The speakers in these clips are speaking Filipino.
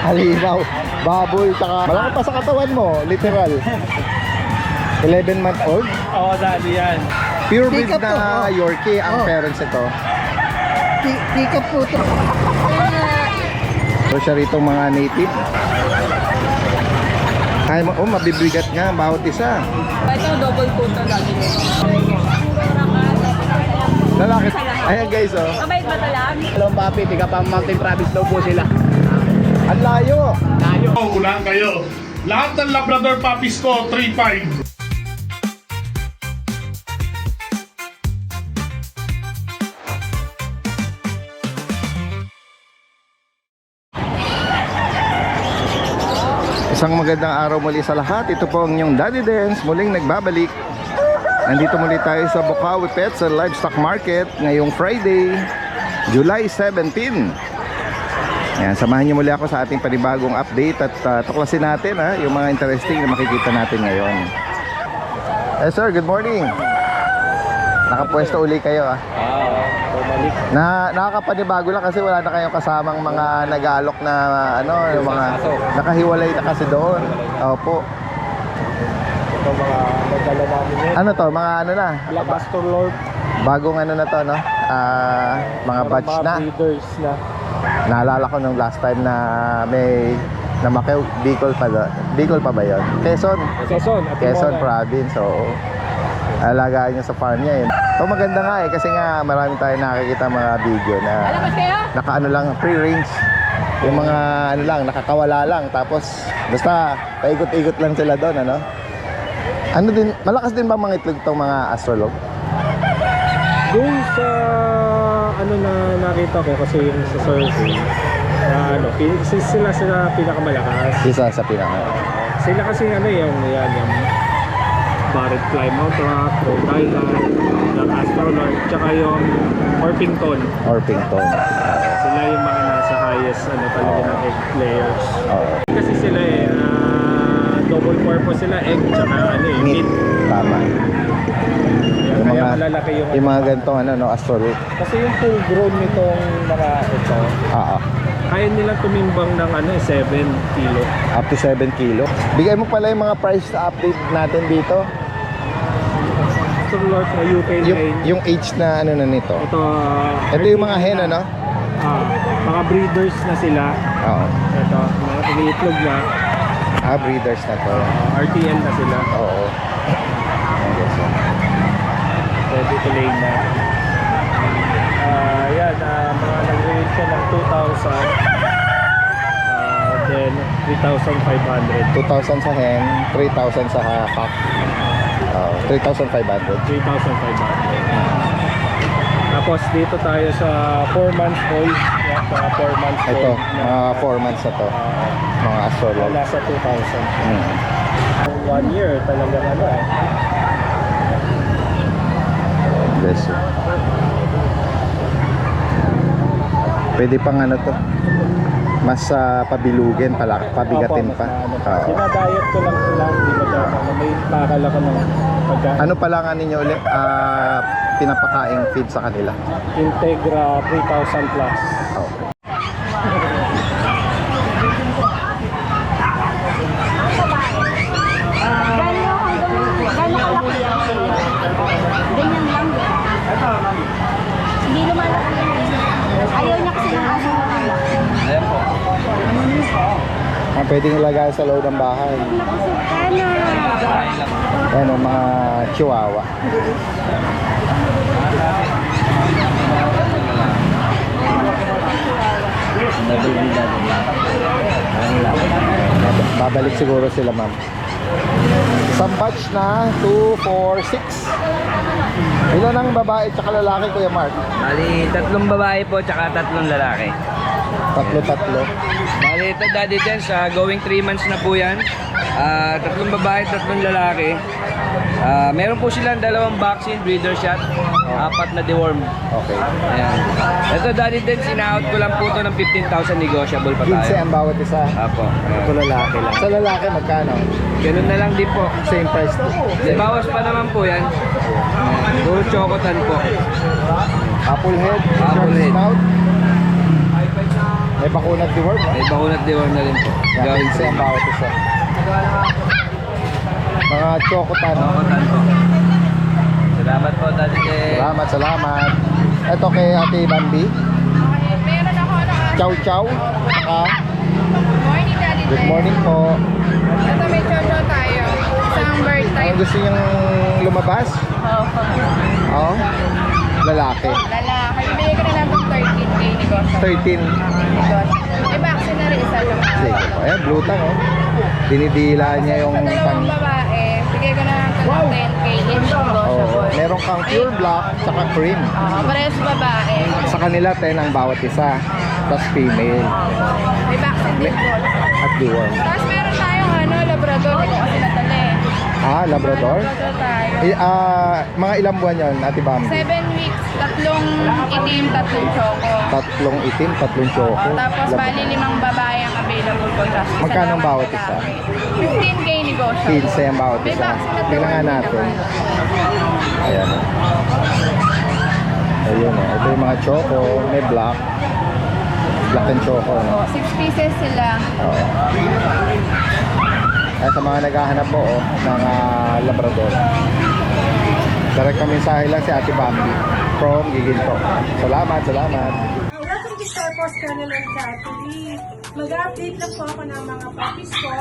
Halimaw. Baboy, tsaka malaki pa sa katawan mo, literal. 11-month-old? Oo, daddy yan. Pure breed Pick up to, na Yorkie ang parents ito. Pick up po ito. So siya rito mga native. Kaya mo, oh, mabibigat nga bawat isa. Ito, double coat na lagi nyo. Lalaki. Ayan guys, oh. Kabait ba talang? Hello, papi. Tiga pa Mountain Province daw po sila. Ang layo. Tayo. Ulan kayo. Lahat ng Labrador puppies ko, 3-5. Isang magandang araw muli sa lahat. Ito po ang inyong Daddy Dance, muling nagbabalik. Nandito muli tayo sa Bukawi Pets and Livestock Market ngayong Friday, July 17. Ayan, samahan niyo muli ako sa ating panibagong update at tuklasin natin yung mga interesting na makikita natin ngayon. Sir, good morning. Nakapwesto uli kayo Bumalik. Nakakapanibago lang kasi wala na kayong kasamang mga nag-aalok na yung mga nakahiwalay na kasi doon. Opo. Ito mga nagdala namin yun. Ano to? Mga na? Black Pastor Lord. Bagong na to, no? Mga batch na. Breeders na. Naalala ko nung last time na may Namakaw, Bicol pa ba yun? Quezon Quezon province. So, alagaan niya sa farm niya. So maganda nga kasi nga marami tayong nakikita mga video na naka lang, free range. Yung mga nakakawala lang. Tapos basta paikot-ikot lang sila doon, Ano din, malakas din ba mga itlog itong mga astrolog? Doon sa na nakita ko kasi yung sa survey sila pinakamalakas. Isa sa pinaka. Sila kasi yung Barred Plymouth Rock, Rhode Island, Black Astronaut, tsaka yung Orpington. Sila yung mga nasa highest talaga ng egg layers. Kasi sila double purpose sila, egg tsaka meat. Tama. Kaya malalaki yung mga ganitong astrolog. Kasi yung full grown nitong mga ito, kaya nilang tumimbang ng 7 kilo. Up to 7 kilo. Bigay mo pala yung mga price update natin dito. Lord na UK line. Yung age na na nito. Ito yung mga hen, mga breeders na sila. Oo. Ito, mga iniitlog na. Breeders na to. RTN na sila. Oo. Ready to lay na. Mga nag-range siya ng 2,000. Then 3,500. 2,000 sa hen, 3,000 sa cock. 3,500. 3,500. Tapos dito tayo sa 4 months old. Mga 4 months old. Ito, mga 4 months na to. Mga astrolog. Nasa 2,000. 1 year talagang Bless you. Pwede pang to. Mas pabilugin pala, pabigatin pa. Dinadayet ko lang sila, hindi may takal ako ng pagkain. Ano pala nga ninyo ulit pinapakaing feed sa kanila? Integra 3,000 plus. Hindi lumalaki. Ayaw niya kasi ng aso lumalaki. Ayan po. Pwedeng ilagay sa loob ng bahay. Ayan o, mga chihuahua. Babalik siguro sila, ma'am. Isang batch na 2, 4, 6. Ilan ang babae at lalaki, Kuya Mark? Bali, 3 babae po, tsaka 3 lalaki. Tatlo. Bali, ito Daddy Dance, going 3 months na po yan. 3 babae, 3 lalaki. Meron po silang 2 vaccine, breeder shot, 4 na deworm. Okay. Ayan. Ito Daddy Dance, ina-out ko lang po ito ng 15,000, negotiable pa 15 tayo. ang bawat isa. Apo. Ito lalaki lang. Sa lalaki, magkano? Ganun na lang din po. Same price. Bawas pa naman po yan. Puro chocotan po. Apple head. Apple head. Snout. May bakunat deworm, no? May bakunat deworm na rin po. Yan, Gawing 15 ang bawat isa. Mga chokotan. Chokotan po. Salamat po, Daddy Den. Salamat, salamat. Ito kay Ate Bambi. Meron ako na. Chow chow. Saka, Morning, Daddy good morning po. Ito may chocho tayo. Isang bird Ang type. gusto niyang lumabas? Oo. Lalaki. Lalaki. Bibigay ko na lang ng 13K negosyo. 13. Negosyo. May vaccine na rin isa lang. Sige po. Ayan, blue tang, oh. Dinidila niya yung Sa dalawang babae, bigay ko na lang ito ng 10K each negosyo. Oh, meron kang pure black tsaka cream. Parehas babae. Sa kanila 10 ang bawat isa. Tapos female. May vaccine din po. At deworm. Tapos meron tayong Labrador. Hindi ko kasi natali. Labrador? Labrador tayo. Mga ilang buwan yun, Ate Bambi? 7 weeks, 3 itim, 3 choco. 3 itim, 3 choco. Tapos bali 5 babae ang available ko. Tapos isa Magkano ang naman bawat lalaki. isa? 15K negosyo. 15 ang bawat May isa. vaccine na Tingnan nga deworm natin. naman. Ayan. Ayun, oh. Ito yung mga choco. May black. Black and choco, no? 6 pieces sila. Oo. Ay, sa mga naghahanap po, oh, ng Labrador. Direct mensahe lang si Ate Bambi from Giginto. Salamat, salamat. Welcome to Star Wars Kennel and Cattery. Mag-update lang po ako ng mga puppies ko.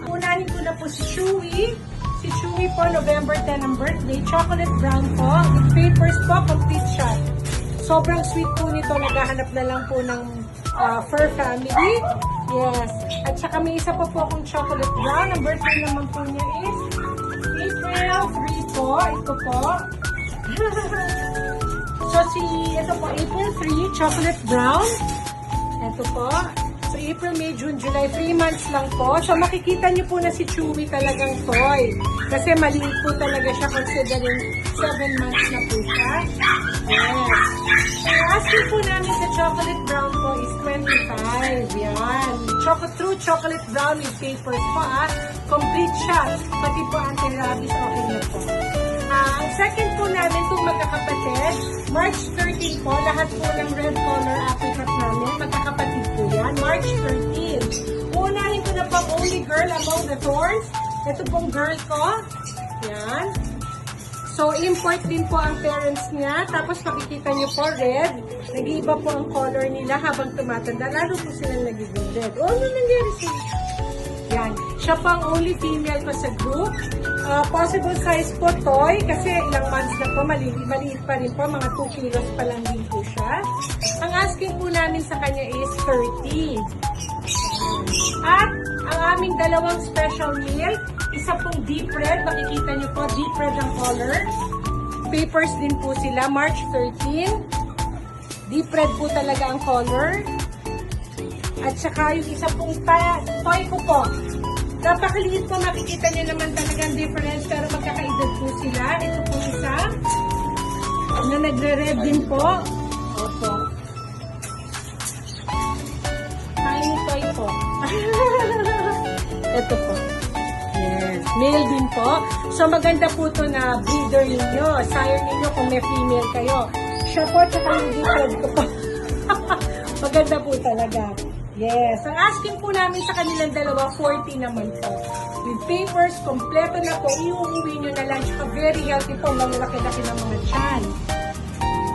Unahin ko na po si Chewy. Si Chewy po, November 10 ang birthday. Chocolate brown po. With papers po, complete shot. Sobrang sweet po nito. Naghahanap na lang po ng fur family. Yes. At saka may isa pa po akong chocolate brown. Ang birthday naman po niya is April 3 po. Ito po. So, ito po, April 3, chocolate brown. Ito po. So, April, May, June, July, 3 months lang po. So, makikita niyo po na si Chewy talagang toy. Kasi maliit po talaga siya considering 7 months na po siya. Yes. Ang asking po namin sa chocolate brown po is 25. Yan. True chocolate brown with papers po Complete siya. Pati po anti-rabies okay na po. Ang second po namin itong magkakapatid, March 13 po, lahat po ng red color apricot namin, magkakapatid po yan, March 13. Unahin ko na po only girl among the thorns. Ito pong girl ko. Yan. So, import din po ang parents niya. Tapos, makikita niyo po, red. Nag-iiba po ang color nila habang tumatanda. Lalo po silang nagiging red. Oh, ano nangyari sila? Yan. Siya po ang only female ko sa group. Possible size po toy kasi ilang months na po, maliit pa rin po, mga 2 kilos pa lang din po siya. Ang asking po namin sa kanya is 30. At ang aming dalawang special meal, isa pong deep red, makikita niyo po, deep red ang color. Papers din po sila, March 13. Deep red po talaga ang color. At saka yung isa pong toy ko po. Napakaliit po, makikita niyo naman talagang difference pero magkakaedad po sila. Ito po isa na nagre-red din po. Opo. Tiny toy po. Ito po. Yes. Male din po. So maganda po to na breeder ninyo. Sire ninyo kung may female kayo. Siya po, tsaka yung different ko po. Maganda po talaga. Yes. Ang asking po namin sa kanilang dalawa, 40 naman po. With papers, kompleto na po. Iuuwi nyo na lang. Tsaka very healthy po. Malalaki-laki ng mga tiyan.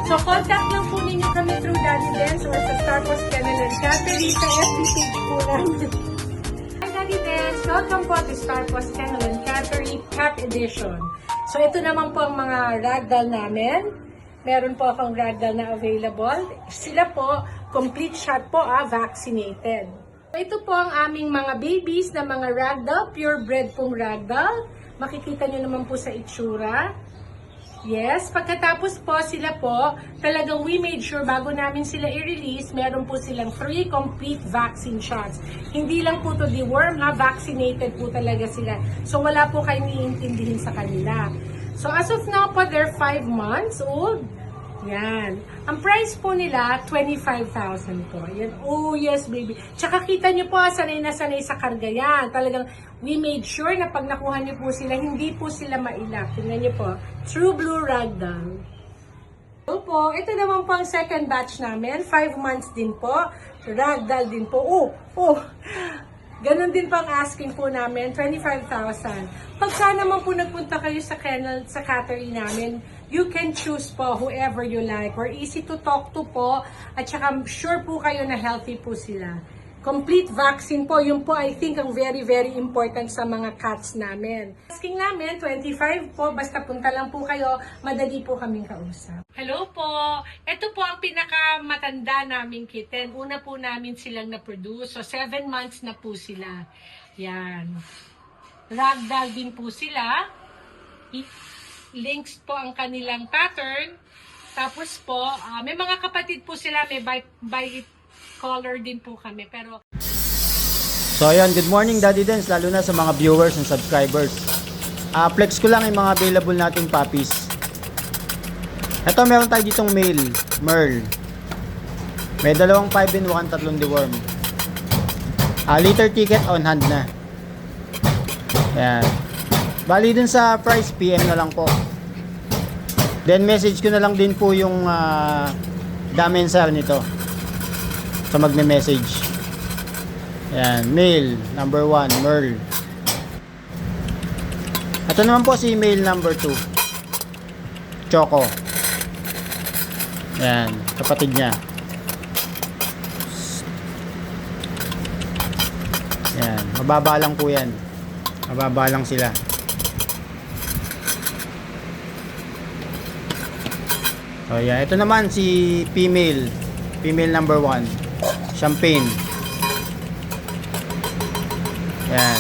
So, contact lang po ninyo kami through Daddy Dance or sa Star Wars Kennel and Cattery sa FB page po namin. Hi Daddy Dance! Welcome po to Star Wars Kennel and Cattery Cat Edition. So, ito naman po ang mga ragdoll namin. Meron po akong ragdoll na available. Sila po, complete shot po, vaccinated. Ito po ang aming mga babies na mga ragdoll, purebred pong ragdoll. Makikita nyo naman po sa itsura. Yes, pagkatapos po sila po, talagang we made sure bago namin sila i-release, meron po silang 3 complete vaccine shots. Hindi lang po to deworm vaccinated po talaga sila. So wala po kayong iintindihin sa kanila. So as of now po, they're 5 months old. Yan. Ang price po nila, 25,000 po. Yan. Oh, yes, baby. Tsaka kita nyo po, sanay na sanay sa karga yan. Talagang, we made sure na pag nakuha nyo po sila, hindi po sila mailap. Tingnan nyo po. True Blue Ragdoll. Hello po, ito naman po ang second batch namin. 5 months din po. Ragdoll din po. Ganon din po ang asking po namin, 25,000. Pagka naman po nagpunta kayo sa kennel, sa cattery namin, you can choose po whoever you like. We're easy to talk to po. At saka sure po kayo na healthy po sila. Complete vaccine po. Yun po I think ang very, very important sa mga cats namin. Asking namin, 25 po. Basta punta lang po kayo. Madali po kaming kausap. Hello po. Ito po ang pinakamatanda naming kitten. Una po namin silang na-produce. So 7 months na po sila. Yan. Ragdoll din po sila. Links po ang kanilang pattern. Tapos po, may mga kapatid po sila. May by color din po kami. Pero So ayun, good morning Daddy Dens, lalo na sa mga viewers and subscribers. Flex ko lang yung mga available nating puppies. Ito, meron tayo ditong male, Merle. May 2 5 and 1 3 deworm. Litter ticket on hand na. Ayan. Bali dun sa price, PM na lang po. Then message ko na lang din po yung damensel nito. So magme-message. Ayan, male number 1, Merle. Ito naman po si male number 2, Choco. Ayan, kapatid niya. Ayan, mababa lang po yan. Mababa lang sila. So ayan, ito naman si female number 1, Champagne. Yan.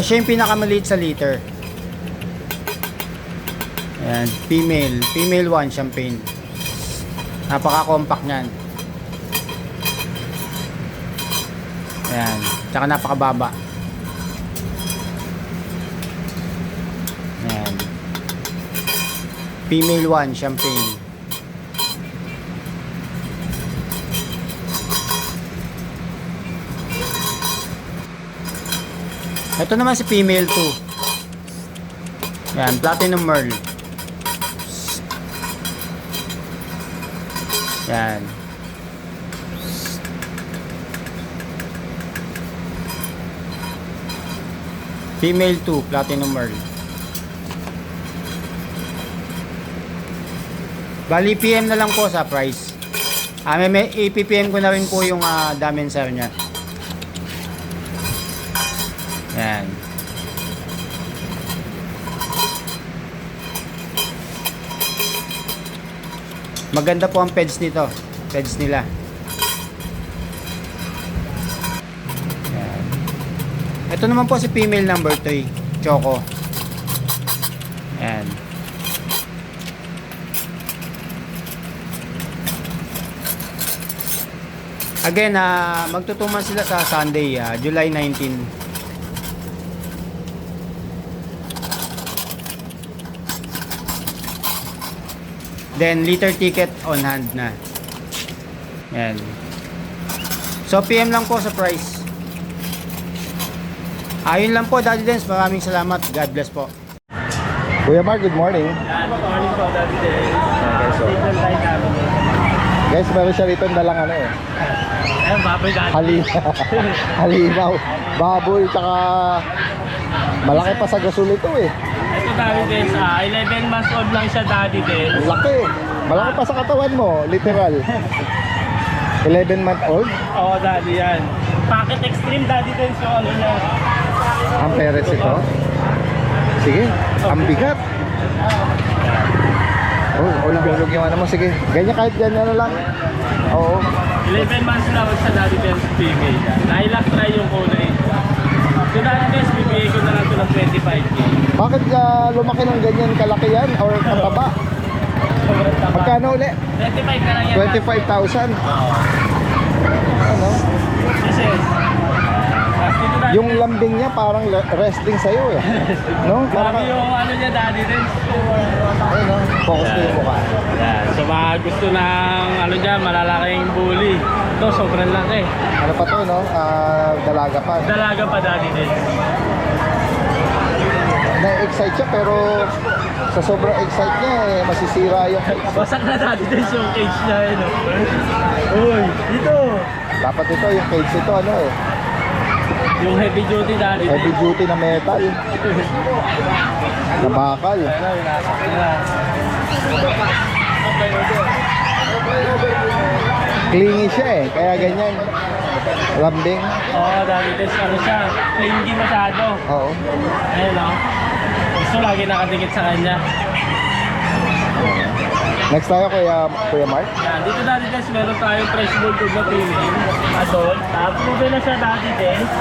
Siya yung pinakamaliit sa litter. Yan. Female 1, Champagne. Napaka-compact nyan. Yan. Tsaka napakababa. Yan. Female 1, Champagne. Ito naman si female 2. Yan, Platinum Merle. Yan. Female 2, Platinum Merle. Bali, PM na lang po sa price. May APPM ko na rin po yung damensel niya. Yan. Maganda po ang peds nito. Peds nila. Yan. Ito naman po si female number 3, Choco. Yan. Again, magtutuman sila sa Sunday, July 19. Then litter ticket on hand na. Yan. So PM lang po sa price. Ayun lang po Daddy Dens, maraming salamat. God bless po. Kuya Mark, good morning. Good morning po, Daddy Dens. Okay, so guys, meron siya rito dalang Ayun, baboy Daddy. Halimaw, baboy, tsaka malaki pa sa gasol ito Ito Daddy Dens, 11 months old lang siya Daddy Dens. Laki. Malaki pa sa katawan mo, literal. 11-month old. Oo Daddy, yan. Packet Extreme Daddy Dens yung ano niya. Ang peres ito. Sige, ang bigat. Ulog yung ano mo, sige. Ganyan kahit ganyan na lang. Oo. 11 months lang siya Daddy Dens female. Lilac try yung kulay. So Daddy Dens, bibigay ko na lang ito ng 25K. Bakit lumaki ng ganyan kalaki yan? Or kataba? Sobrang taba. Magkano ulit? 25 na lang yan. 25,000. Ano? Yes, yes. Tapos dito Daddy Yung Dens, lambing niya parang wrestling sa'yo No? grabe Parang, yung ano niya Daddy Dens. ayun no? Focus na yung mukha. Yan. So mga gusto ng ano dyan, malalaking bully. Ito, sobrang laki. Ano pa to, no? Dalaga pa. Dalaga pa Daddy Dens. Na-excite siya pero sa sobrang excite niya masisira yung Basak na Daddy Dens yung cage niya Uy, dito! dapat ito yung cage ito Yung heavy duty Daddy Dens. heavy duty na metal na bakal. Clingy siya kaya ganyan lambing. Oo, Daddy Dens, ano siya, clingy masyado. Oo. Ayun gusto lagi nakadikit sa kanya. Next tayo Kuya Mark. Yan, dito Daddy Dens, meron tayong fresh bulldog na female, adult. Tapos na siya Daddy Dens.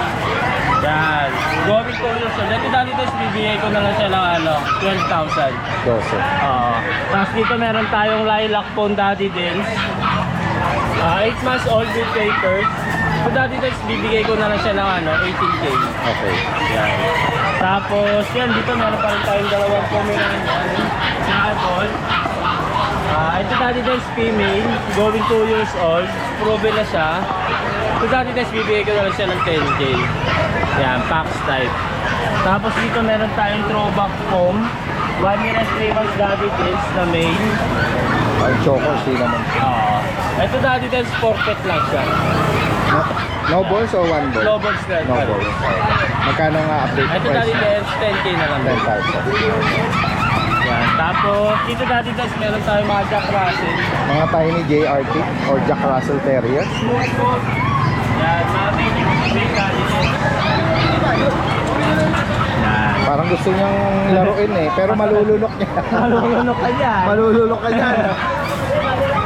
Yan, going to yun. So, dito Daddy Dens, bibigay ko na lang siya ng 12,000. 12. Oo. Tapos dito meron tayong lilac phone Daddy Dens. 8 months old with papers. So Daddy Dens, bibigay ko na lang siya ng 18K. Okay. Yan. Tapos yan, dito meron pa rin tayong dalawang Pomeranian na adult. Ito Daddy Dens female, going 2 years old, proven na siya. So Daddy Dens, bibigay ko na lang siya ng 10K. Yan, Pax type. Tapos dito meron tayong throwback foam, 1 year and 3 months Daddy Dens na male. Ang choker naman. Ito Daddy Dens, forfeit lang siya. No balls o one ball? Low balls na. No balls. Magkano nga update Ito price? Daddy Dens, 10K na lang. 10,000. Yan. Tapos dito Daddy Dens, meron tayong mga Jack Russell. Mga tiny JRT or Jack Russell Terrier. Yan, mga baby Daddy Dens. Yan. Parang gusto niyang laruin pero malulunok niya. Malulunok ka dyan. Malulunok ka dyan.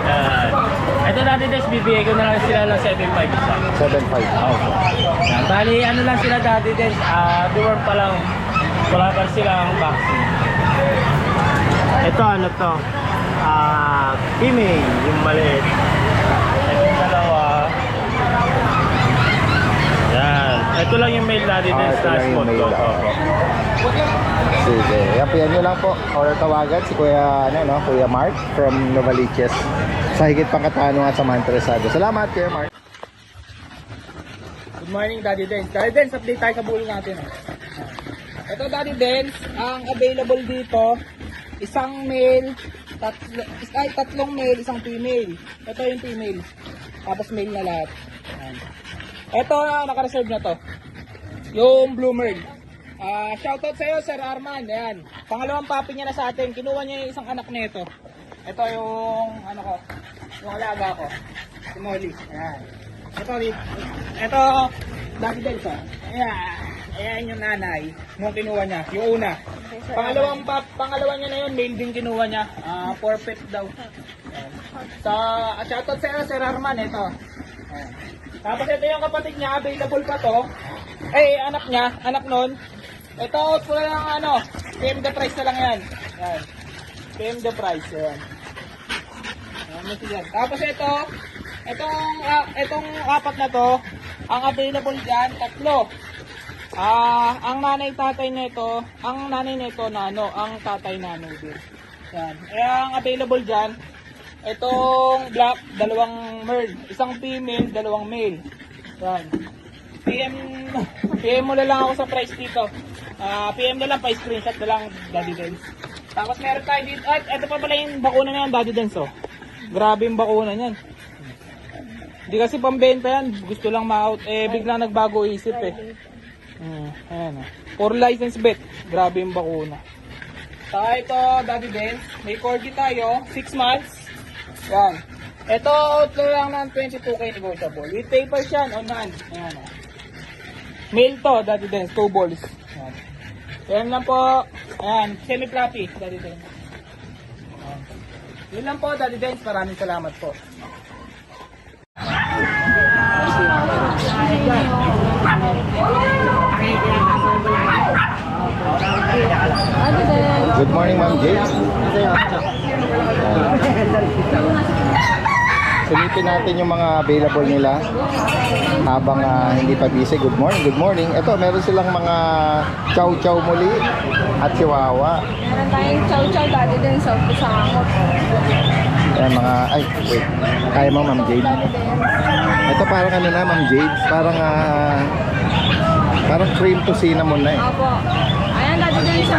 Yan. Ito Daddy Dens, bibigay ko na lang sila ng 7.5 isa. 7.5. Yan. Bali, ano lang sila Daddy Dens, dorm pa lang. Wala pa silang vaccine. Ito ano to? Female, yung maliit. Ito yung dalawa. Yan. Ito lang yung male Daddy Dens, ito lang last yung month male, ko. Sige. Yan nyo lang po. Or tawagan si Kuya Mark from Novaliches. Sa higit pang katanungan sa mga interesado. Salamat Kuya Mark. Good morning, Daddy Dens. Daddy Dens, update tayo sa bulong natin. Ito, Daddy Dens, ang available dito, isang male, tatlong male, isang female. Ito yung female. Tapos male na lahat. Ayan. Ito, naka-reserve na to. Yung Blue Merl. Shoutout sa'yo, Sir Arman. Ayan. Pangalawang papi niya na sa atin. Kinuha niya yung isang anak nito. Ito yung, yung alaga ko. Si Molly. Ayan. Ito, Daddy Dens, ayan yung nanay nung kinuha niya, yung una. Pangalawa niya na yun, male din kinuha niya. Forfeit daw. Ayan. Shoutout sa Sir Arman, ito. Ayan. Tapos ito yung kapatid niya, available pa to. Anak nun. Ito, out ko lang PM the price na lang yan. Ayan. PM the price, ayan. Tapos itong apat na to, ang available dyan, 3. Ang nanay nito ang tatay nanay din. Yan. Ang available dyan, itong black, 2 merl, isang female, 2 male. Yan. PM mo na lang ako sa price dito. PM na lang, pa-screenshot na lang, Daddy Dens. Tapos meron tayo dito, ito pa pala yung bakuna na yan, Daddy Dens, oh. Grabe yung bakuna niyan. Hindi kasi pambenta yan, gusto lang ma-out, biglang nagbago isip Ayan, for license bet, grabe yung bakuna. Saka ito, Daddy Dens, may corgi tayo, 6 months. Yan. Ito, outlaw lang ng 22K negotiable. With papers yan, on hand. Ayan, male to, Daddy Dens, 2 balls. Ayan. Ayan lang po. Ayan, semi-floppy, Daddy Dens. Ayan. Yun lang po, Daddy Dens. Maraming salamat po. Good morning, Ma'am Jade. Silipin natin yung mga available nila habang hindi pa busy. Good morning. Ito, meron silang mga chow-chow muli at chihuahua. Meron tayong chow-chow Daddy Dens of Pusangot. Ayan, wait. Kaya mo, Ma'am Jade. Ito parang Ma'am Jade. Parang cream to cinnamon na Opo. Ayan Daddy Dens,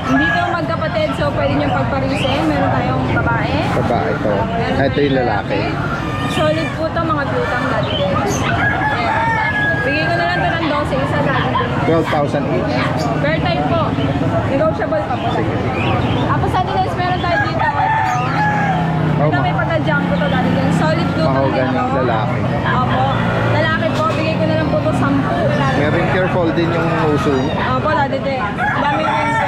hindi ito magkapatid, so pwede niyong pagparisin. Meron tayong babae. Baba ito. Meron Ito yung tayong lalaki. Solid po ito, mga plutang Daddy Dens. Ayan. Bigay ko na lang ito ng 12, isa Daddy Dens. 12,000 each. Bear type po. Negotiable pa po. Tapos Daddy Dens, meron tayo dito. Ito may pagka-jump po ito Daddy Dens. Solid plutang Mahogany, din ito. lalaki. Opo. Lalaki po, bigay ko na lang po ito 10. Meron careful din yung uso niya. Opo, Daddy Dens. Dami rin po.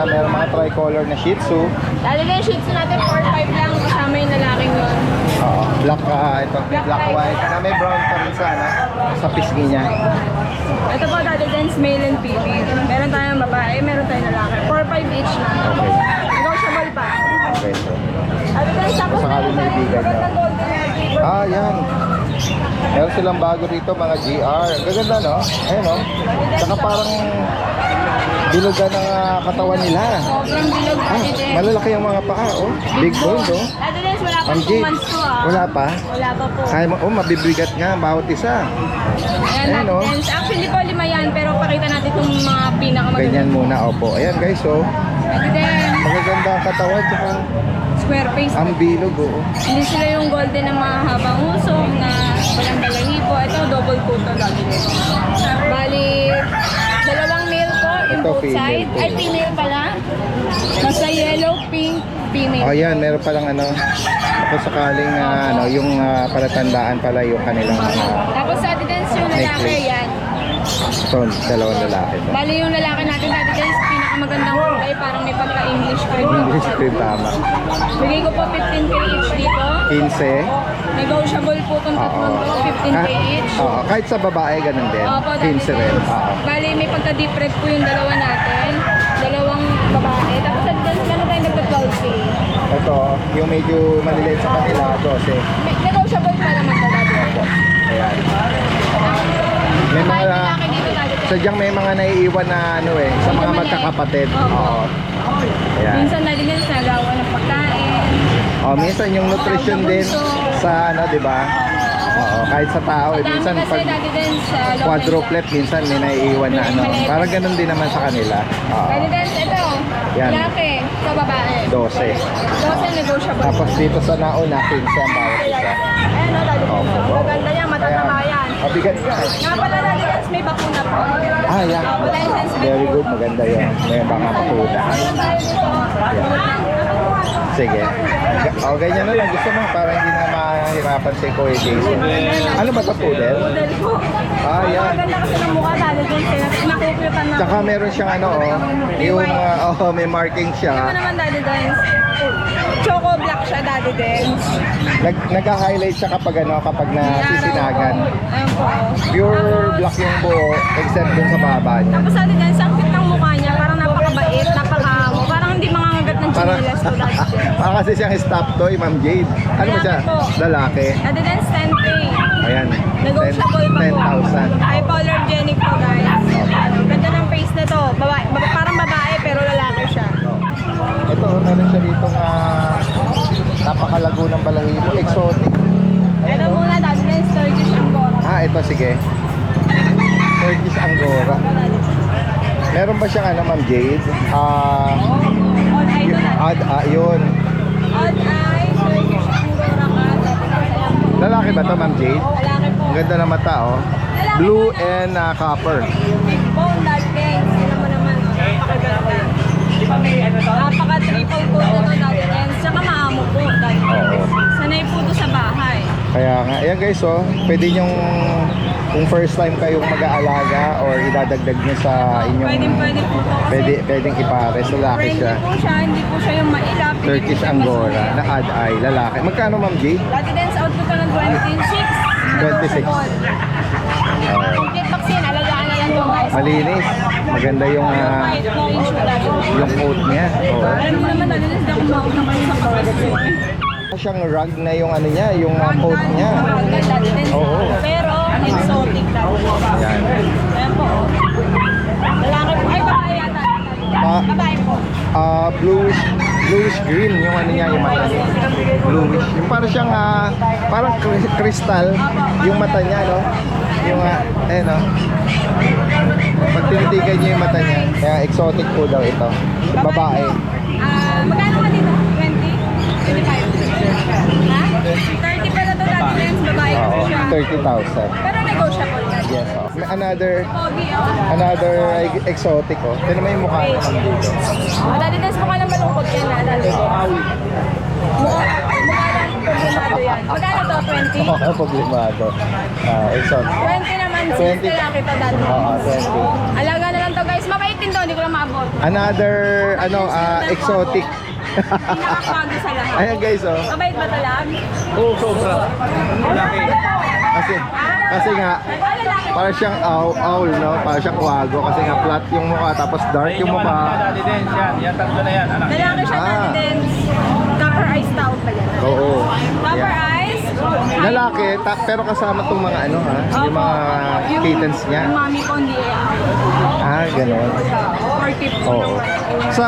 Meron mga tricolor na Shih Tzu. Daddy Dens, shih tzu natin 4-5 lang. Kasama yung lalaking yun. Black, ito, black white. Na may brown pa rin sana sa pisngi niya. Ito po, Daddy Dens, male and female. Meron tayong babae, meron tayong lalaki. 4-5 each lang. Okay. Negotiable pa. Okay. Daddy Dens, tapos Sakali meron may tayong bigan niya. magandang golden retriever. Yan. Meron silang bago rito, mga GR. Ang gaganda, no? Ayun, no? Tsaka parang bilugan ng katawan nila. Sobrang bilog po si Dens. Malalaki ang mga paa, oh. Big bone, oh. Daddy Dens, wala pa Ang 2 Jeep. months to Wala pa? Wala pa po. Kaya mo, mabibigat nga, bawat isa. Ayan, Ayan, Daddy oh. Dens. Actually po, 5 yan, pero pakita natin itong mga pinakamaganda. Ganyan muna, opo. Ayan, guys, oh. Daddy Dens, Magaganda ang katawan, tsaka square face. ang bilog, oh. Hindi sila yung golden na mahabang usok na walang balahibo. Ito, double coat to Daddy Dens. Bali, dalawang male po, in Ito, both female side. po. Ay, female pala. Basta yellow, pink, female. Ayan, meron palang ano, ako sakaling yung palatandaan pala yung kanilang Tapos sa Daddy Dens, yung lalaki necklace. yan. ito, dalawang lalaki to. Bali, yung lalaki natin Daddy Dens, pinakamagandang kulay, parang may pagka-English pa rin. English cream, tama. Bigay ko po 15k each dito. 15. Negotiable po itong tatlong to, 15k each. Oo, kahit sa babae, ganun din. Opo, Daddy 15 rin. Dens. Oo. Bali, may pagka-deep red po yung dalawa natin. Dalawang babae. Tapos Daddy Dens, meron tayong nagka-12k. Ito, yung medyo maliliit sa kanila, 12. Negotiable pa naman to Daddy Dens. Ayan. May Kahit mga, lalaki dito Daddy Dens. sadyang may mga naiiwan na ano sa mga Medyo magkakapatid. maliit. Oo. Ayan. Minsan Daddy Dens, nagawa ng pagkain. Minsan yung nutrition din sa ano, di ba? Oo, kahit sa tao, Madami minsan kasi pag Daddy Dens sa loob quadruplet, minsan may naiiwan na ano. Parang ganun din naman sa kanila. Oo. Daddy Dens, ito. Yan. Lalaki. Sa babae. 12. 12 negotiable. Tapos dito sa nauna, 15 ang bawat isa. Ayan o, Daddy Dens. Opo. Maganda yan, matataba yan. Mabigat ka. Nga pala Daddy Dens, may bakuna po. Yeah. Opo, license plate. Very good, maganda yan. May mga pakuna. Meron tayo dito. Sige. Ganyan na lang. Gusto mo para hindi na mahirapan si Kuya Jason. Ano ba ito, poodle? Model po. Yan. Maganda kasi ng mukha Daddy Dens. Kaya nakukutan na. Tsaka meron siyang ano, yung may marking Ito siya. naman Daddy Dens. Choco black siya Daddy Dens. Nag-highlight siya kapag nasisinagan. Ayan po. Pure black yung buo, except dun sa baba niya. Tapos Daddy Dens, ang cute ng mukha niya. Parang napakabait, napakamo. Parang hindi mangangagat ng Parang, chinelas to Daddy Dens. parang kasi siyang stop toy, Ma'am Jade. Ano ba siya? Lalaki po. Lalaki. Daddy Dens, 10k. Ayan. Negotiable pa po. 10,000. Hypoallergenic po guys. Ganda ng face na to. Parang babae pero lalaki siya. Ito, meron siya dito napakalago ng balahibo. Exotic. Ito muna Daddy Dens, Turkish Angora. Ito, sige. Turkish Angora. Meron ba siyang Ma'am Jade? On eye to na. Yun. On eye, Turkish Angora ka. Daddy Dens, ayan po. Lalaki ba to, Ma'am Jade? Lalaki po. Ang ganda ng mata, oh. Blue and copper. Big bone Daddy Dens. Sino mo naman, napakaganda. Napaka-triple coat na to Daddy Dens. Tsaka maamo po Daddy Dens. Sanay po to sa bahay. Kaya nga, ayan guys, pwede nyong, kung first time kayong mag-aalaga or idadagdag nyo sa inyong, Pwede po to kasi pwedeng ipares, lalaki friendly siya. po siya, hindi po siya yung mailap. Turkish Angora, na ad-eye, lalaki. Magkano, Ma'am Jade? Dati Dens, out ko to ng 26. 26. Complete vaccine, alagaan na lang yung guys. Malinis. Maganda yung Kahit no insurance. yung coat niya. Oo. Alam mo naman, Dati Dens, di ako mauna kayo sa pagkakas. Siyang rug na yung niya, yung coat niya. Dati Dens, Oo. pero exotic lang. Yan. Ayan po. Lalaki po. Ay, babae yata. Babae po. Bluish green yung niya, yung mata niya. Bluish. Yung parang siyang parang crystal yung mata niya, no? Yung ayun o. Pag tinitigan niyo yung mata niya, kaya exotic po daw ito. Babae. Magkano ka dito? 20? 25? Ha? 30 pala to dati lens, babae Oo, ko siya. 30,000. Pero negotiable na. Yes. Oh. May Pogi, exotic oh. Tignan mo yung mukha naman dito. Dati lens mukha lang malungkot yan ha. Dati. Mukha lang problemado yan. Magkano to? 20? Okay, problemado. Exotic. 20 naman, 20. since lalaki to dati. Oo, 20. Alaga na lang to guys. Mabait din to, hindi ko lang maabot. Another, exotic. Pinakapago sa lahat. Ayan guys oh. Mabait ba to lang? Oo, sobra. Kasi nga, parang siyang owl, no? Parang siyang kwago. Kasi nga flat yung mukha, tapos dark yung mukha. Daddy Dance yan. Yan, tatlo na yan. Anak. Lalaki siya dati din. Copper eyes tawag pa yan. Oo. Copper Yeah. eyes. Lalaki, pero kasama tong mga ano ha? Yung mga kittens niya. Yung mami ko hindi Ganon. 40 Oo. Sa,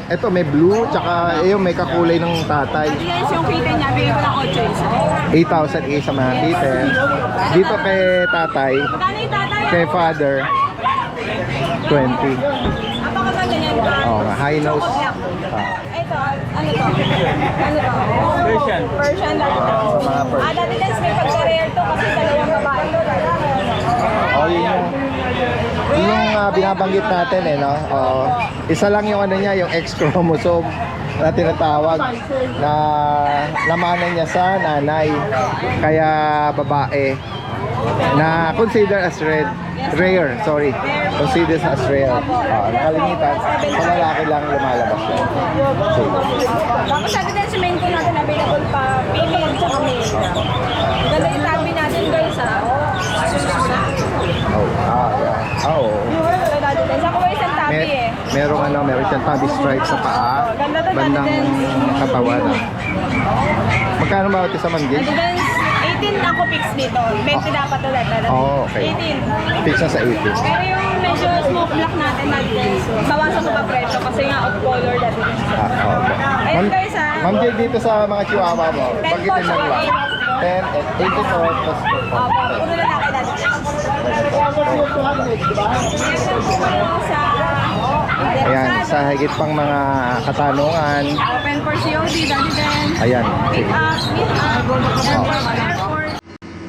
eto may blue, tsaka yung may kakulay ng tatay. Dati guys, yung kita niya, bigay ko ng 8 isa. 8,000 isa mga kittens. Dito kay tatay, Magkano yung tatay? kay father, 20. Napakaganda niyan. Oh, high nose. Ito, ano to? Ano to? Persian. Persian dati. Mga Persian. Dati guys, may pagka-rare to kasi dalawang babae. Oh, yun yung binabanggit natin no? Isa lang yung ano niya, yung X chromosome na tinatawag na lamanan niya sa nanay. Kaya babae na consider as rare, sorry. Considered as rare. Kalimitan, sa lalaki lang lumalabas yun. Tapos sabi din sa main ko natin available pa female at male. Ganda yung tabi natin guys ha. Sa ko isang tabi eh. Meron siyang tabi stripe sa paa, Ganda to, bandang Daddy Dance. katawan. Magkano ba ito sa manggil? Advance 18 ako fix dito. 20 dapat ulit. Okay. 18. Fix na sa 80. Pero yung medyo smoke black natin natin, bawasan ko pa presyo kasi nga off color dati. Okay. Ayun guys ha. Ma'am Jay, dito sa mga chihuahua mo, 10 bagitin po, lang lang. 10 at 80 to plus Opo, puro lalaki dati. Sa Ayan, sa higit pang mga katanungan. open for COD, dati din. Ayan. Pick up, meet up, airport.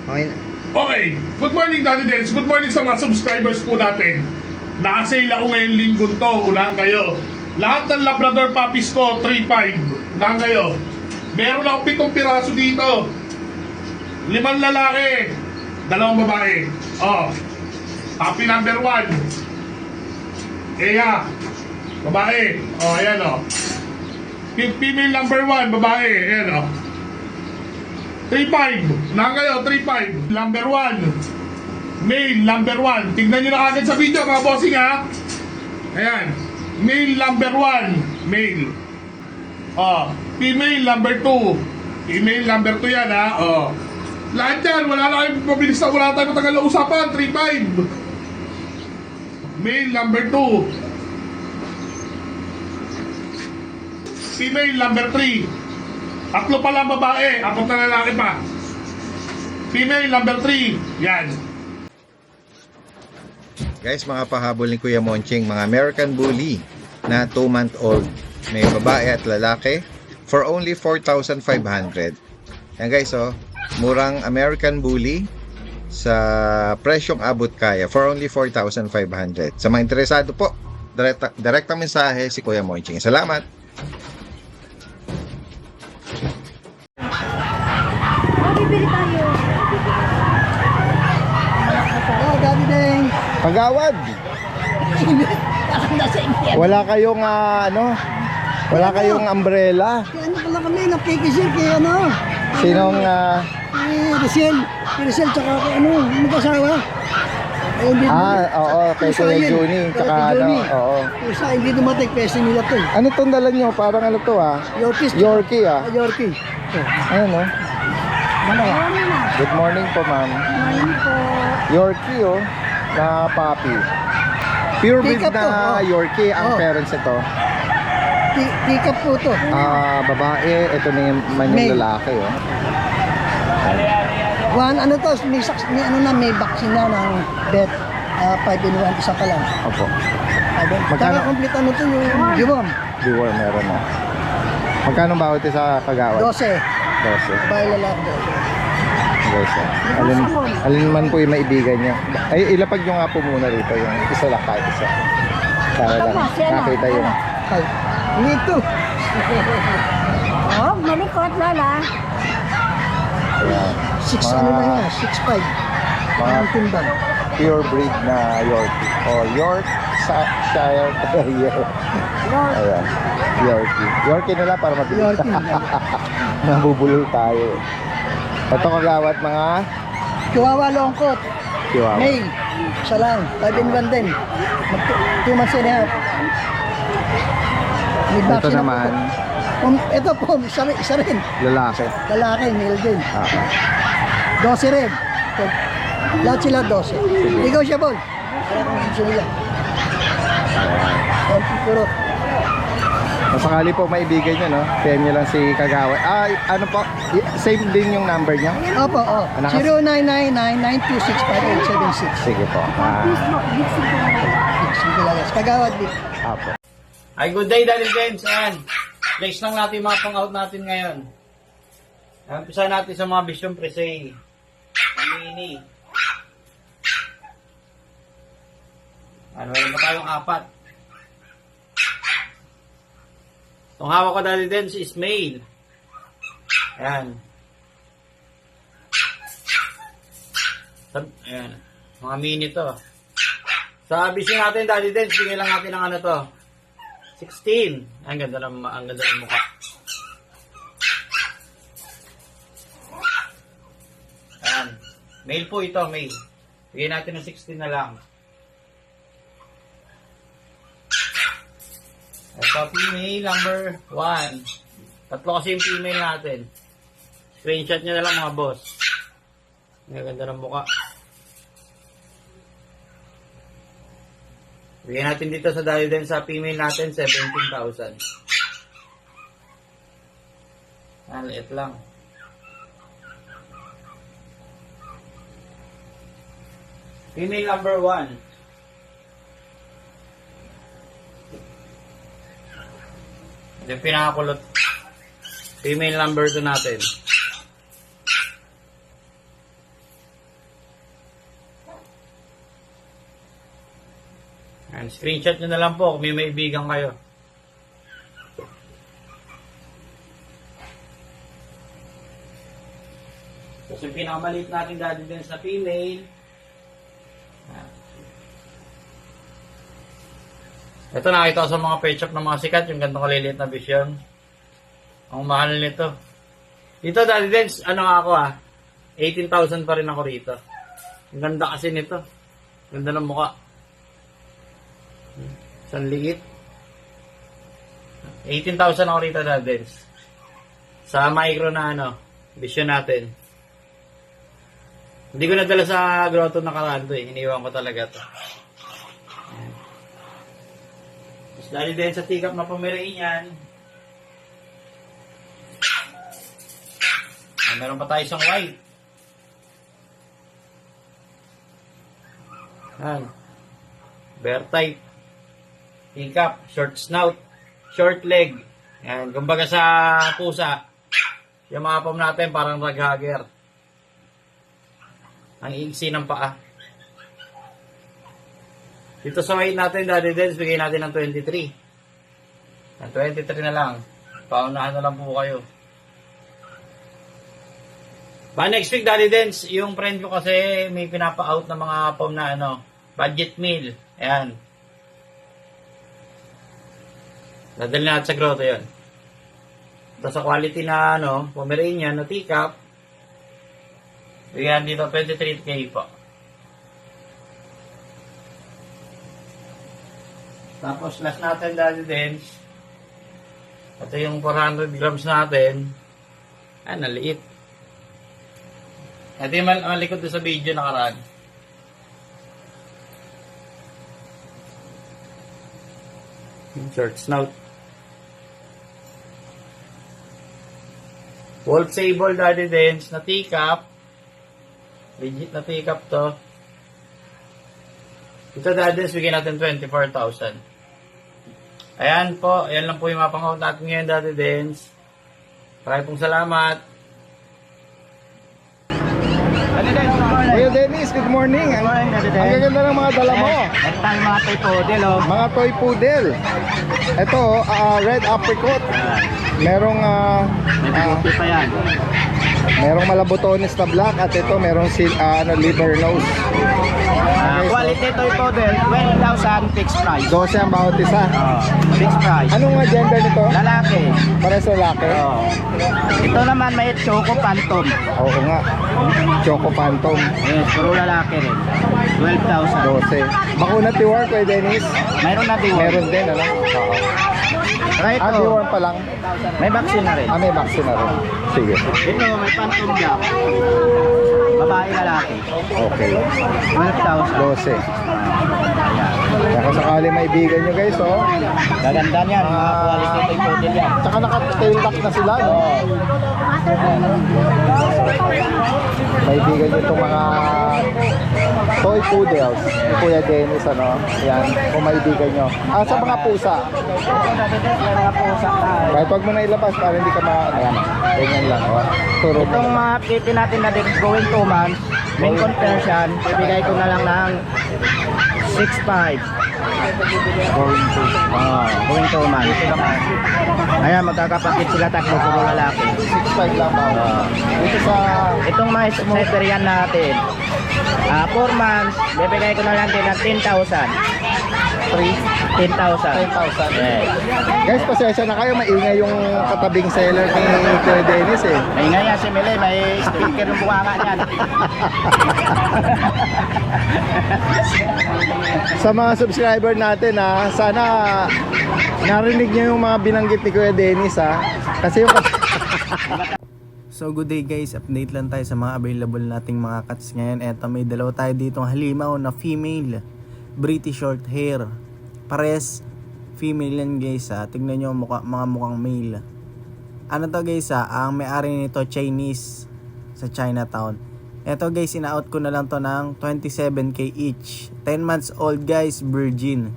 Okay. Okay, good morning Daddy Dance. Good morning sa mga subscribers po natin. Naka-sale ako ngayong linggo to. Unahan kayo. Lahat ng Labrador puppies ko, 3.5. Unahan kayo. Meron ako 7 piraso dito. 5 lalaki, 2 babae. Oh. Puppy number 1. Eya. Babae. Oh, ayan oh. Female number 1, babae. Ayan oh. 3.5. Unahan kayo, 3.5. Number 1. Male number 1. Tignan nyo na agad sa video mga bossing ha. Ayan. Male number 1. Male. Oh. Female number 2. Female number 2 yan ha. Oh. Lahat yan. Wala na kayong mabilis na. Wala tayong matagal na usapan. 3.5. Male number 2. Female number 3. 3 pa lang babae. 4 na lalaki pa. Female number 3. Yan. Guys, mga pahabol ni Kuya Monching, mga American Bully na 2-month-old. May babae at lalaki for only 4,500. Yan guys, oh. Murang American Bully sa presyong abot kaya for only 4,500. Sa mga interesado po, direktang mensahe si Kuya Monching. Salamat! Pagawad! Wala kayong wala kayong umbrella. Ano pala kami, nakikisir kay ano? Sinong Rizal, tsaka kay mag-asawa. Ay, hindi oo, kay Kuya Juni, tsaka oo. Isa, hindi dumating, pesi nila to. Ano tong dala nyo? Parang ano to Yorkies. Yorkie Yorkie. Ayun no? Good morning po ma'am. Morning po. Yorkie na puppy. Pure breed Pick up to, na Yorkie ang parents ito. Pick up po to. Babae, ito na yung Male. lalaki Ano to, may vaccine na ng bet. 5 in 1, isa pa lang. Opo. Magkano? Magkano? Complete ano to yung Jumom. Viewer meron na. Magkano bawat isa kagawad? 12. 12. Bahay lalaki 12. Guys, alin man po yung maibigan niya. Ay, ilapag nyo nga po muna rito yung isa lang kahit isa. Para lang nakita yung... Ay, nito. Oh, malikot, Lola. Ayan. 6 ano na yan, 6'5". Mga Timbang. pure breed na Yorkie. O Yorkshire Terrier. Ayan. Yorkie. Yorkie nila para mabilis. Yorkie nila. Nabubulol tayo. Ito kagawad mga Chihuahua longkot. chihuahua. Male. Isa lang. 5 in 1 din. 2 months and a half. May Ito vaccine na naman, po. Ito po, isa rin. lalaki. Lalaki, male din. Ah. 12 rin. Lahat sila 12. Negotiable. Para kung gusto nila. Puro. Kung sakali po maibigan nyo, no? PM nyo lang si Kagawad. Ah, ano po? Same din yung number nyo? Opo, oh. Anak- 0999-926-5876. Sige po. Sige lang. Kagawad din. Apo. Ay, good day, Daddy James. Ayan. Flex lang natin yung mga pang-out natin ngayon. Umpisa natin sa mga Vision Presay. Mini. Ano, meron pa tayong 4. Itong hawak ko, Daddy James, is male. Ayan. Ayan. Mga mini to. Sa Vision natin, Daddy James, bigyan lang natin ng ano to. 16. Ang ganda ng mukha. Ayan. Male po ito, male. Bigyan natin ng 16 na lang. Ito, female number 1. Tatlo kasi yung female natin. Screenshot nyo na lang mga boss. Ang ganda ng mukha. Bigyan natin dito sa dahil din sa female natin, 17,000. Liit lang. Female number 1. Ito yung pinakakulot. Female number 2 natin. And screenshot nyo na lang po kung may maibigan kayo. Tapos yung pinakamaliit natin dati din sa female. Ito nakita ko sa mga pet shop ng mga sikat, yung gantong kaliliit na Vision. Ang mahal nito. Dito dati din, ano ako 18,000 pa rin ako rito. Ang ganda kasi nito. Ganda ng mukha. Isang liit. 18,000 ako rito na din. Sa micro na Vision natin. Hindi ko nadala sa grotto na karando Iniwan ko talaga to. Mas dahil din sa tikap na Pomeranian. Meron pa tayo isang white. Bear type. Hiccup, short snout, short leg. Yan, kumbaga sa pusa, yung mga pom natin parang raghager. Ang iiksi ng paa. Dito sa weight natin, Daddy Dens, bigay natin ng 23. Ang 23 na lang. Paunahan na lang po kayo. Ba next week, Daddy Dens, yung friend ko kasi may pinapa-out na mga pom na budget meal. Ayan. Dadali natin sa grotto yun. Ito sa quality na Pomeranian na teacup. Bigyan dito 23K po. Tapos last natin dati din. Ito yung 400 grams natin. Naliit. Ito yung malikot sa video nakaraan. Short snout. Wolf Sable Daddy Dens na teacup. Legit na pick up to. Ito Dadens, bigyan natin 24,000. Ayan po, ayan lang po yung mga pang-out natin ngayon Daddy Dens. Maraming pong salamat. Kuya Dennis, good morning. Ang gaganda ng mga dala mo. Ito tayo mga toy poodle, oh. Mga toy poodle. Ito, red apricot. Merong May pa yan. merong malabotones na black at ito merong liver nose. Okay, Quality toy poodle, 12,000 fixed price. 12 ang bawat isa. Fixed price. Anong gender nito? Lalaki. Para sa lalaki? Ito naman may Choco Phantom. Oo nga. Choco Phantom. Yes, puro lalaki rin. 12,000. 12. Bakuna Tiwar, Kuya Dennis? Mayroon na din. Meron din, ano? Oo. Right, Tiwar pa lang. may vaccine na rin. May vaccine na rin. Sige. Ito, may Phantom Black. Babae lalaki. Okay. 12,000. 12. Kaya kung sakali maibigan nyo guys, oh. Gaganda niyan, mga quality toy poodle yan. Tsaka naka-tail lock na sila, no? Maibigan nyo itong mga toy poodles ni Kuya Dennis, ano? Yan, kung maibigan nyo. Sa mga pusa. May mga pusa na. Kahit wag mo na ilabas para hindi ka Ayan, ganyan lang, oh. Turo mo. Itong mga kitty natin na din going 2 months, main conversion, ibigay ko na lang ng 6,500. Going 2 months. Ayan, magkakapakit sila tatlo puro lalaki. 6.5 lang ba? Dito sa Itong mga Siberian natin, 4 months, bibigay ko na lang din ng 10,000. 10,000. 10,000. Yes. Guys, pasensya na kayo, maingay yung katabing seller ni Kuya Dennis eh. May nga yan si Mele, may speaker ng bunganga niyan. Sa mga subscriber natin ha, sana narinig niyo yung mga binanggit ni Kuya Dennis ha. Kasi yung So good day guys, update lang tayo sa mga available nating mga cats ngayon. Eto, may dalawa tayo ditong halimaw na female British short hair. Pares female yan guys ha. Tignan nyo mga mukhang male. Ano to guys ha, ang may-ari nito Chinese sa Chinatown. Eto guys, ina-out ko na lang to ng 27k each. 10 months old guys, virgin.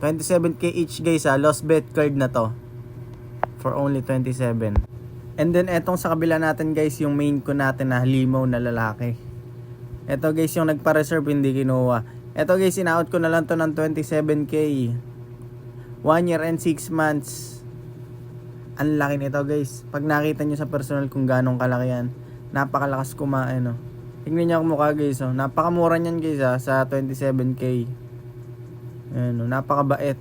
27k each guys ha, lost bet card na to. For only 27. And then etong sa kabila natin guys, yung main ko natin na halimaw na lalaki. Eto guys, yung nagpa-reserve hindi kinuha. Eto guys, ina-out ko na lang to ng 27k. 1 year and 6 months. Ang laki nito guys. Pag nakita nyo sa personal kung ganong kalaki yan, napakalakas kumain, no. Tingnan niyo ang mukha guys, oh. Napakamura niyan guys sa 27k. Ayan, no. Napakabait.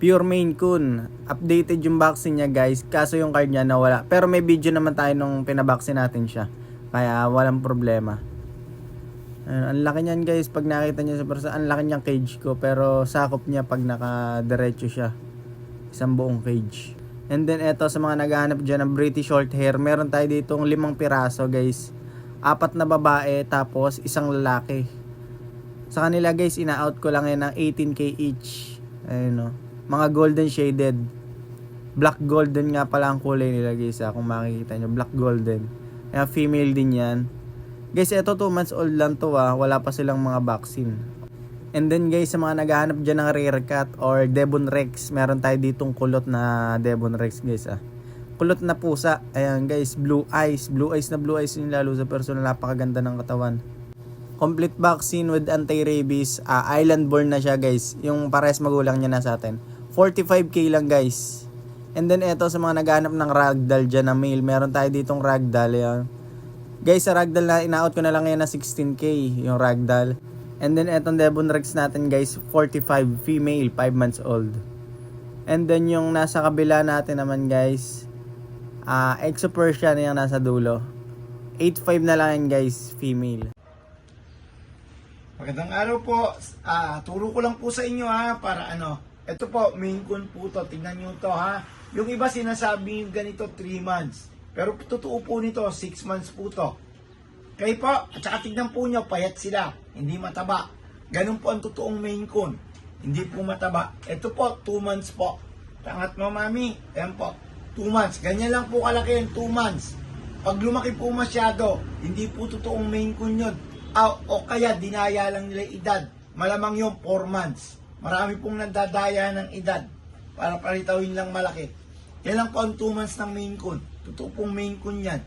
Pure Maine Coon. Updated yung vaccine niya guys, kaso yung card niya nawala. Pero may video naman tayo nung pinabaksin natin siya, kaya walang problema. Ayan, ang laki niyan guys, pag nakita niyo sa personal, ang laki niyang cage ko, pero sakop niya pag nakadiretso siya. Isang buong cage. And then eto sa mga naghahanap dyan ng British short hair, meron tayo ditong 5 piraso guys. 4 na babae tapos 1 lalaki. Sa kanila guys, ina-out ko lang yan ng 18k each. Ayun, no. Mga golden shaded. Black golden nga pala ang kulay nila guys kung makikita nyo. Black golden. Kaya female din yan. Guys, eto 2 months old lang to wala pa silang mga vaccine. And then guys, sa mga naghahanap dyan ng rare cat or Devon Rex, meron tayo ditong kulot na Devon Rex guys Kulot na pusa. Ayan guys, blue eyes. Blue eyes yung lalo sa personal. Napakaganda ng katawan. Complete vaccine with anti-rabies. Island born na siya guys. Yung pares magulang niya na sa atin. 45k lang guys. And then eto sa mga naghahanap ng ragdoll dyan na male, meron tayo ditong ragdoll. Ayan. Guys, sa ragdoll na ina-out ko na lang ngayon na 16k yung ragdoll. And then etong Devon Rex natin guys, 45, female, 5 months old. And then yung nasa kabila natin naman guys, Exo Persian yung nasa dulo. 8.5 na lang yan guys, female. Magandang araw po. Turo ko lang po sa inyo para ito po, Maine Coon po to. Tingnan nyo to Yung iba sinasabi ganito 3 months. Pero totoo po nito, 6 months po to. Kayo po, at saka tignan po nyo, payat sila, hindi mataba. Ganun po ang totoong Maine Coon. Hindi po mataba. Ito po, 2 months po. Tangat mo, mami. Ayan po, 2 months. Ganyan lang po kalaki yung 2 months. Pag lumaki po masyado, hindi po totoong Maine Coon yun. O kaya dinaya lang nila edad. Malamang yung 4 months. Marami pong nandadaya ng edad para paritawin lang malaki. Yan lang po ang 2 months ng Maine Coon. Totoo pong Maine Coon yan.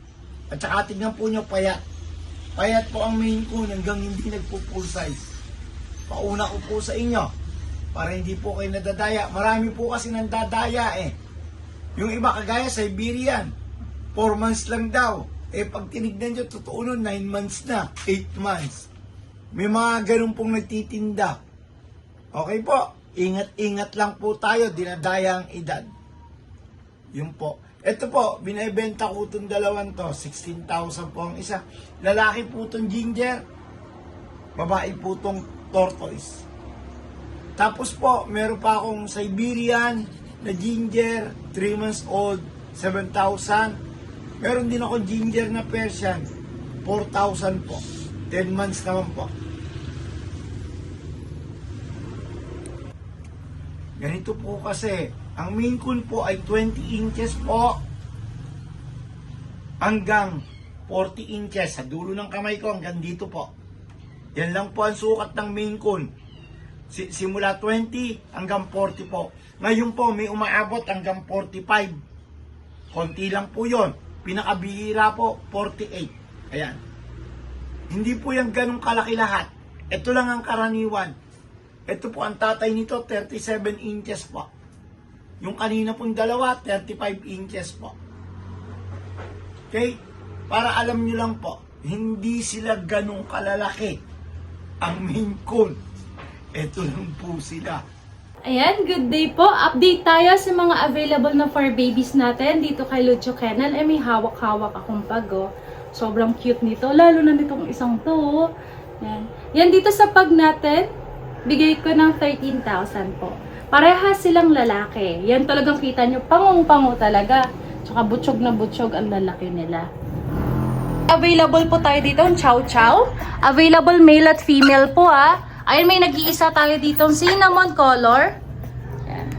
At saka tignan po nyo, payat. Payat po ang Maine Coon hanggang hindi nagpo-full size. Pauna ko po sa inyo para hindi po kayo nadadaya. Marami po kasi nandadaya eh. Yung iba kagaya Siberian, 4 months lang daw. Pag tinignan nyo, totoo nun, 9 months na, 8 months. May mga ganun pong nagtitinda. Okay po, ingat-ingat lang po tayo, dinadaya ang edad. Yun po. Ito po, binibenta ko itong dalawang to, 16,000 po ang isa. Lalaki po itong ginger, babae po itong tortoise. Tapos po, meron pa akong Siberian na ginger, 3 months old, 7,000. Meron din ako ginger na Persian, 4,000 po. 10 months naman po. Ganito po kasi, ang Maine Coon po ay 20 inches po hanggang 40 inches. Sa dulo ng kamay ko hanggang dito po. Yan lang po ang sukat ng Maine Coon. Simula 20 hanggang 40 po. Ngayon po may umaabot hanggang 45. Konti lang po yon. Pinakabihira po, 48. Ayan. Hindi po yung ganong kalaki lahat. Ito lang ang karaniwan. Ito po ang tatay nito, 37 inches po. Yung kanina pong dalawa, 35 inches po. Okay? Para alam nyo lang po, hindi sila ganong kalalaki ang Maine Coon. Ito lang po sila. Ayan, good day po. Update tayo sa mga available na fur babies natin dito kay Lucho Kennel. May hawak-hawak akong pag, oh. Sobrang cute nito, lalo na nitong isang to. Yan. Yan dito sa pag natin, bigay ko ng 13,000 po. Parehas silang lalaki. Yan talagang kita nyo, pangong-pango talaga. Tsaka butsyog na butsyog ang lalaki nila. Available po tayo dito, ang chow chow. Available male at female po, Ayun, may nag-iisa tayo dito, cinnamon color. Yan.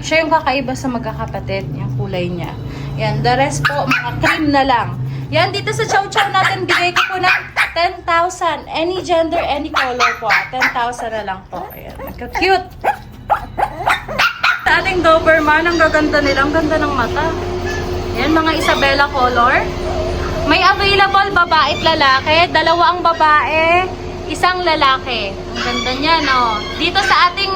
Siya yung kakaiba sa magkakapatid, yung kulay niya. Yan, the rest po, mga cream na lang. Yan, dito sa chow chow natin, bigay ko po ng 10,000. Any gender, any color po. 10,000 na lang po. Ayan, cute. Sa ating Doberman, ang gaganda nila, ang ganda ng mata. Yan, mga Isabella color. May available babae at lalaki. Dalawa ang babae, isang lalaki. Ang ganda niya, no? Dito sa ating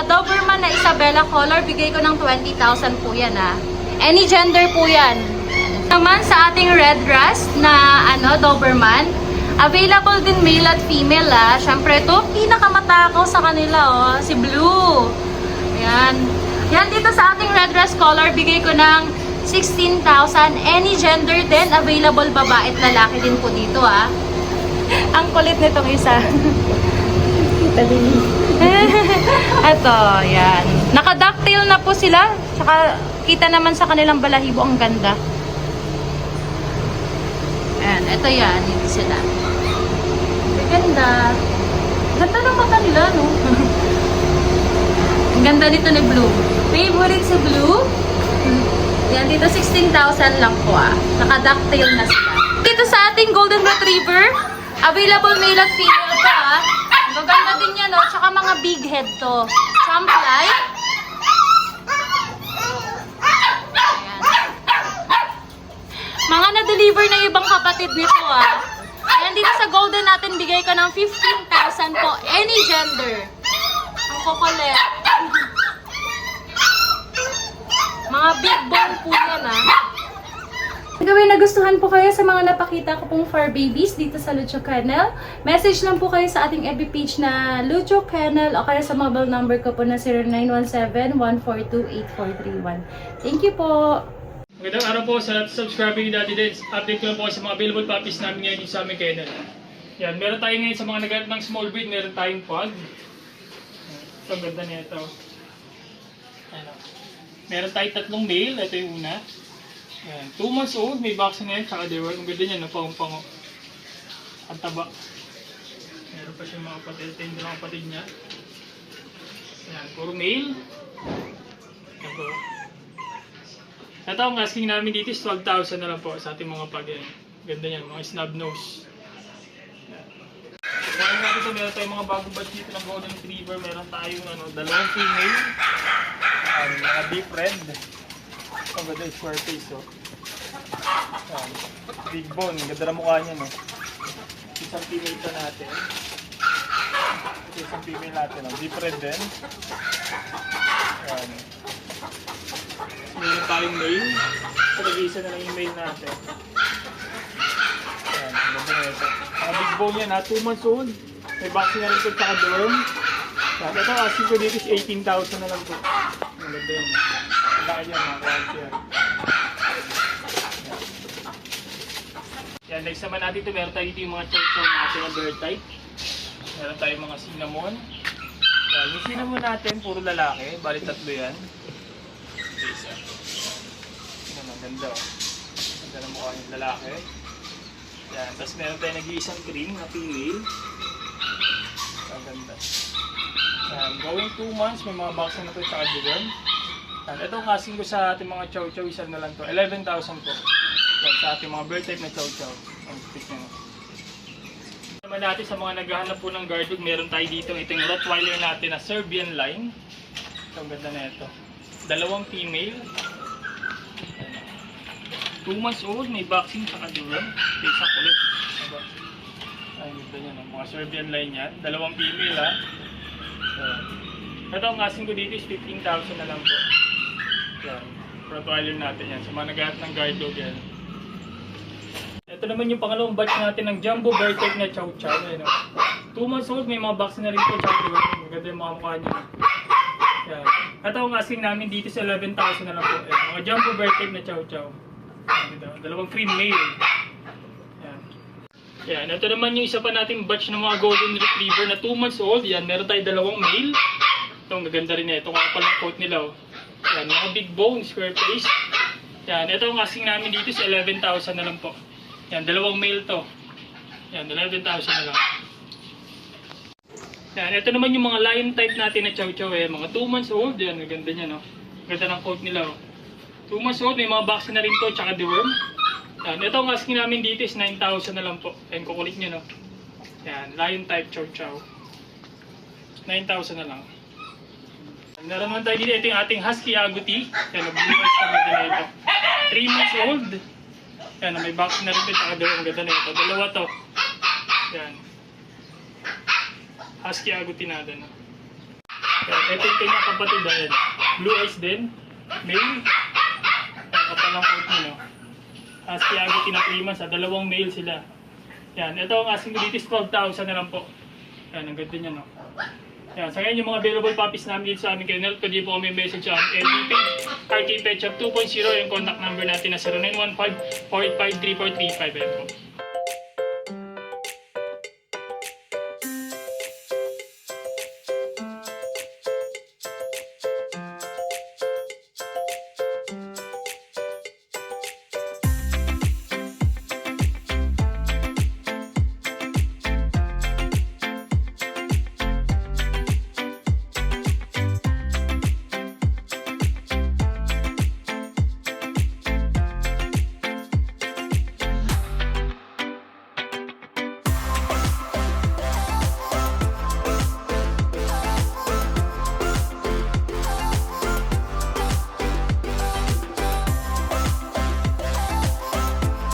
Doberman na Isabella color, bigay ko ng 20,000 po yan, Any gender po yan. Naman sa ating red rust na Doberman, available din male at female, Syempre, ito, pinakamatakaw sa kanila, si Blue. Ayan. Yan, dito sa ating red rust color, bigay ko ng 16,000. Any gender din, available babae at lalaki din po dito, Ang kulit nitong isa. Kita din. Ito, yan. Naka-ducktail na po sila. Tsaka, kita naman sa kanilang balahibo, ang ganda. Ayan, ito yan. Dito sila. Ang ganda. Ganda ng mata nila, no? Ang ganda nito ni Blue. Favorite si Blue? Yan, dito 16,000 lang po, Naka-ducktail na sila. Dito sa ating Golden Retriever, available male at female pa, Maganda din yan, Tsaka mga big head to. Champlay. Mga na-deliver na ibang kapatid nito, Ayan, dito sa golden natin, bigay ko ng 15,000 po. Any gender. Ang kukulit. Mga big bone po yan, Gawin, nagustuhan po kayo sa mga napakita ko pong fur babies dito sa Lucho Kennel. Message lang po kayo sa ating FB page na Lucho Kennel o kaya sa mobile number ko po na 0917-142-8431. Thank you po! Magandang araw po sa subscribing ni Daddy Dens. Update ko lang po sa mga available puppies namin ngayon sa aming kennel. Yan, meron tayo ngayon sa mga naghanap ng small breed, meron tayong pug. Ito, ang ganda niya ito. Meron tayong 3 male, ito yung una. Yan, 2 months old, may vaccine ngayon, tsaka they work. Ang ganda niya, napang-pango. Ang taba. Meron pa siyang mga kapatid, ito yung dalawang kapatid niya. Yan, puro male. Ito. Ito ang asking namin dito is 12,000 na lang po sa ating mga pag. Ganda yan, mga snub nose. Meron natin ito, meron tayong mga bagong batch dito ng Golden Retriever. Meron tayong dalawang female. Mga deep red. Ang ganda yung square face, oh. Big bone, ganda na mukha niya, no? Isang female pa natin. Ito isang female natin, no? Deep red din. Ayan. Meron tayong male. So, nag-iisa na lang yung male natin. Ayan, ganda na ito. Mga big bone yan, ha? 2 months old. May vaccine na rin ito, tsaka dorm. Ayan, ito, asking ko dito is 18,000 na lang po. Ang ganda yun. Ang laki yan, mga quality yan. Yan, next naman natin ito, meron tayo dito yung mga chow-chow natin na bird type. Meron tayong mga cinnamon. Yan, yung cinnamon natin, puro lalaki. Bali 3 yan. Okay, isa. Yan, ang ganda. Ang ganda ng mukha yung lalaki. Yan, tapos meron tayong nag-iisang cream na female. Ang ganda. Yan, going 2 months, may mga vaccine na ito sa kadugan. Yan, ito ang asking ko sa ating mga chow-chow, isa na lang to. 11,000 po. Yan, sa ating mga bird type na chow-chow. Ang stick nyo. Naman natin sa mga naghahanap po ng guard dog, meron tayo dito. Ito yung Rottweiler natin na Serbian line. Ito, ang ganda na ito. 2 female. 2 months old, may vaccine sa kaduran. Isang ulit. Ay, ganda nyo, no? Mga Serbian line yan. 2 female, ha. Ito ang asking ko dito is 15,000 na lang po. Yan. Rottweiler natin yan. Sa mga naghahanap ng guard dog yan. Ito naman yung pangalawang batch natin ng Jumbo Bear Type na Chow Chow. 2 months old, may mga vaccine na rin po. Maganda yung mga mukha niya. Yan. Ito ang asking namin dito sa 11,000 na lang po. Yan. Mga Jumbo Bear Type na Chow Chow. 2 cream male. Yan. Yan. Ito naman yung isa pa nating batch ng mga Golden Retriever na 2 months old. Yan. Meron tayo 2 male. Ito, maganda rin ito. Kaya palang coat nila. Yan. Mga big bone, square face. Yan. Ito ang asking namin dito sa 11,000 na lang po. Yan, 2 male to. Yan, 11,000 na lang. Yan, ito naman yung mga lion type natin na chow-chow mga 2 months old. Yan, maganda niya, no? Ganda ng coat nila, 2 months old, may mga vaccine na rin to, tsaka deworm. Yan, ito ang asking namin dito is 9,000 na lang po. Yan, kukulit niya, no? Yan, lion type chow-chow. 9,000 na lang. Meron naman tayo dito, ito yung ating husky agouti. Yan, nag-blue-eyes kami din ito. 3 months old. Yan, may vaccine na rin ito. Ang ganda na ito. 2 to. Yan. Husky agouti natin. Yan, ito yung kanyang kapatid. Yan. Blue eyes din. Male. Yan, kapalang coat nyo. Husky agouti na 3 months. 2 male sila. Yan, ito ang asking ko dito is 12,000 na lang po. Yan, ang ganda niya, no? Yan, sa ngayon yung mga available puppies namin dito sa amin kayo, pwede po kami message sa FB page, RK Pet Shop 2.0, yung contact number natin na 0915-485-3435.